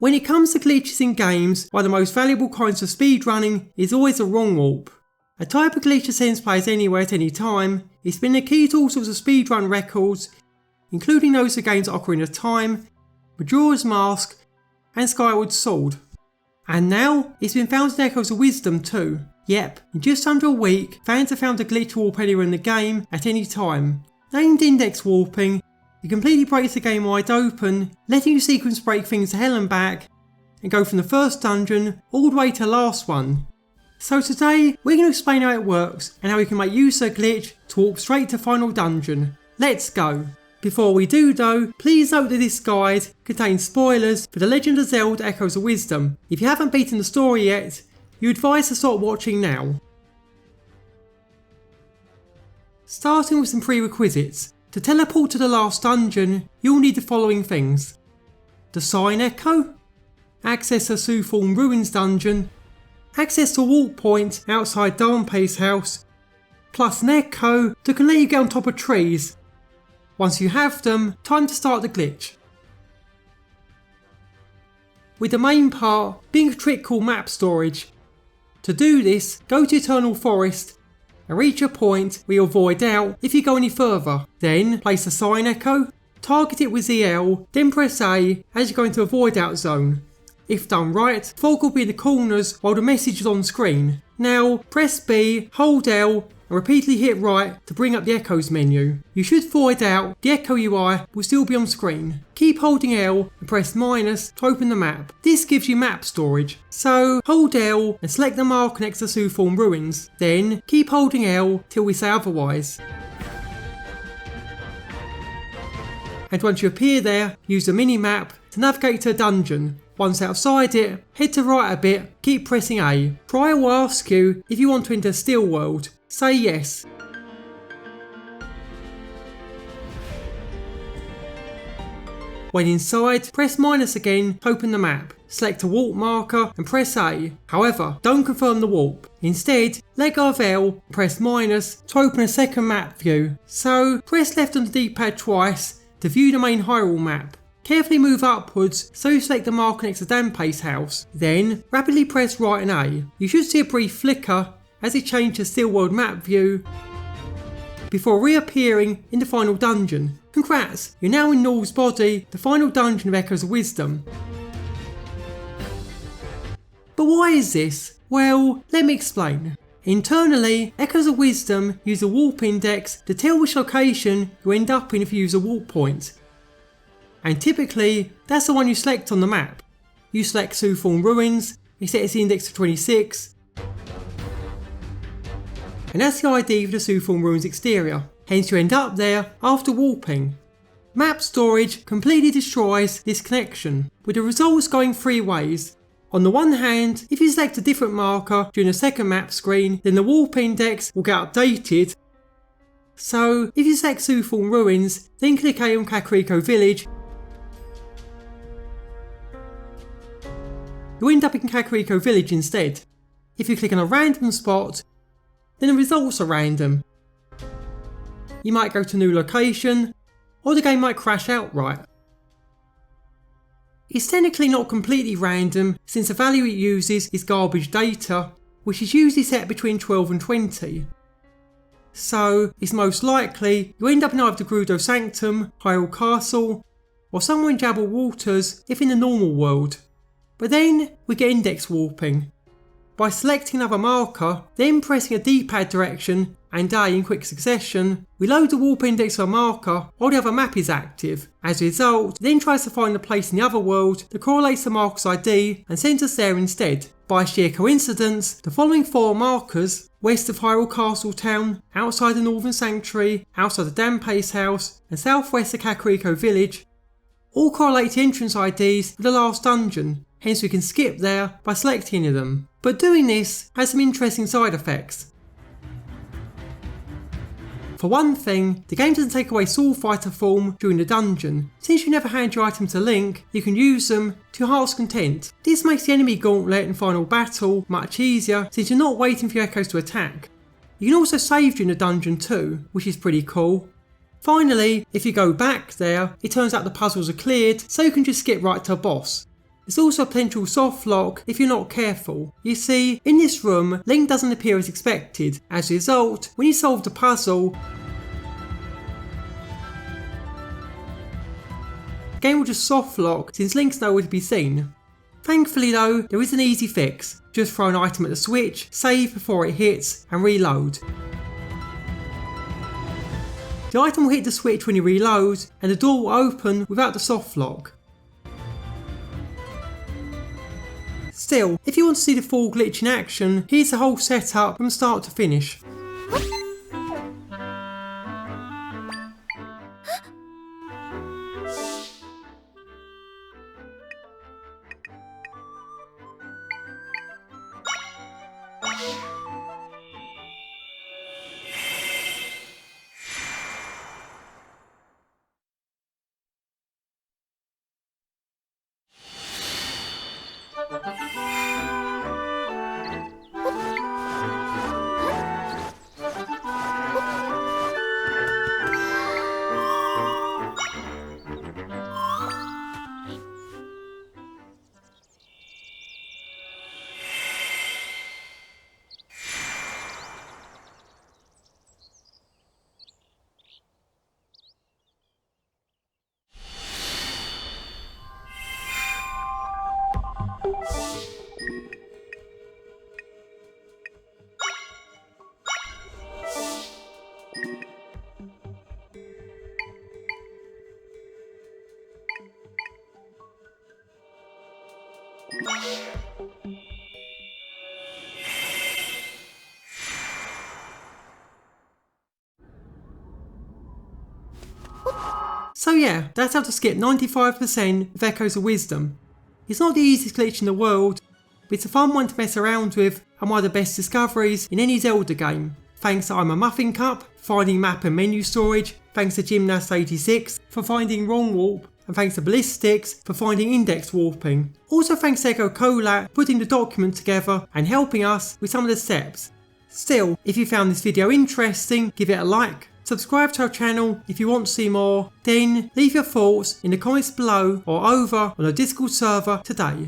When it comes to glitches in games, one of the most valuable kinds of speedrunning is always a wrong warp. A type of glitch that sends players anywhere at any time. It's been the key to all sorts of speedrun records, including those of games like Ocarina of Time, Majora's Mask, and Skyward Sword. And now, it's been found in Echoes of Wisdom too. Yep, in just under a week, fans have found a glitch warp anywhere in the game at any time. Named index warping, it completely breaks the game wide open, letting you sequence break things to hell and back, and go from the first dungeon all the way to the last one. So today, we're going to explain how it works and how we can make use of the glitch to warp straight to final dungeon. Let's go! Before we do though, please note that this guide contains spoilers for The Legend of Zelda Echoes of Wisdom. If you haven't beaten the story yet, you're advised to stop watching now. Starting with some prerequisites. To teleport to the last dungeon, you'll need the following things. The Sign Echo, access to Soothorn Ruins dungeon, access to a walk point outside Darnpay's house, plus an echo that can let you get on top of trees. Once you have them, time to start the glitch. With the main part being a trick called map storage. To do this, go to Eternal Forest and reach a point where you'll void out if you go any further. Then place a Sign Echo, target it with ZL, then press A as you go into a void out zone. If done right, fog will be in the corners while the message is on screen. Now press B, hold L and repeatedly hit right to bring up the Echoes menu. You should void out, the Echo UI will still be on screen. Keep holding L and press minus to open the map. This gives you map storage. So hold L and select the marker next to Soothorn Ruins. Then keep holding L till we say otherwise. And once you appear there, use the mini-map to navigate to a dungeon. Once outside it, head to right a bit, keep pressing A. Prior will ask you if you want to enter Still World. Say yes. When inside, press minus again to open the map. Select a warp marker and press A. However, don't confirm the warp. Instead, let go of L and press minus to open a second map view. So, press left on the D-pad twice to view the main Hyrule map. Carefully move upwards so you select the marker next to Darnpay's house. Then, rapidly press right and A. You should see a brief flicker as it changes to Still World map view before reappearing in the final dungeon. Congrats, you're now in Null's body, the final dungeon of Echoes of Wisdom. But why is this? Well, let me explain. Internally, Echoes of Wisdom use a warp index to tell which location you end up in if you use a warp point. And typically, that's the one you select on the map. You select Soothorn Ruins, it sets the index to 26, and that's the ID for the Soothorn Ruins exterior, hence you end up there after warping. Map storage completely destroys this connection, with the results going three ways. On the one hand, if you select a different marker during the second map screen, then the warp index will get updated. So, if you select Soothorn Ruins, then click A on Kakariko Village, you'll end up in Kakariko Village instead. If you click on a random spot, then the results are random. You might go to a new location, or the game might crash outright. It's technically not completely random since the value it uses is garbage data, which is usually set between 12 and 20. So it's most likely you end up in either Gerudo Sanctum, Hyrule Castle, or somewhere in Jabal Waters if in the normal world. But then we get index warping. By selecting another marker, then pressing a D-pad direction and A in quick succession, we load the warp index of a marker while the other map is active. As a result, it then tries to find a place in the other world that correlates the marker's ID and sends us there instead. By sheer coincidence, the following four markers, west of Hyrule Castle Town, outside the Northern Sanctuary, outside of Darnpay's house, and southwest of Kakariko Village, all correlate to entrance IDs for the last dungeon, hence we can skip there by selecting any of them. But doing this has some interesting side effects. For one thing, the game doesn't take away Sword Fighter form during the dungeon. Since you never hand your items to Link, you can use them to your heart's content. This makes the enemy gauntlet and final battle much easier since you're not waiting for your echoes to attack. You can also save during the dungeon too, which is pretty cool. Finally, if you go back there, it turns out the puzzles are cleared, so you can just skip right to a boss. There's also a potential soft lock if you're not careful. You see, in this room, Link doesn't appear as expected. As a result, when you solve the puzzle, the game will just soft lock since Link's nowhere to be seen. Thankfully though, there is an easy fix. Just throw an item at the switch, save before it hits, and reload. The item will hit the switch when you reload, and the door will open without the soft lock. Still, if you want to see the full glitch in action, here's the whole setup from start to finish. So yeah, that's how to skip 95% of Echoes of Wisdom. It's not the easiest glitch in the world, but it's a fun one to mess around with and one of the best discoveries in any Zelda game. Thanks to I'm a Muffin Cup for finding map and menu storage, thanks to Gymnast86 for finding wrong warp, and thanks to Ballistics for finding index warping. Also thanks to Echocolat putting the document together and helping us with some of the steps. Still, if you found this video interesting, give it a like. Subscribe to our channel if you want to see more, then leave your thoughts in the comments below or over on the Discord server today.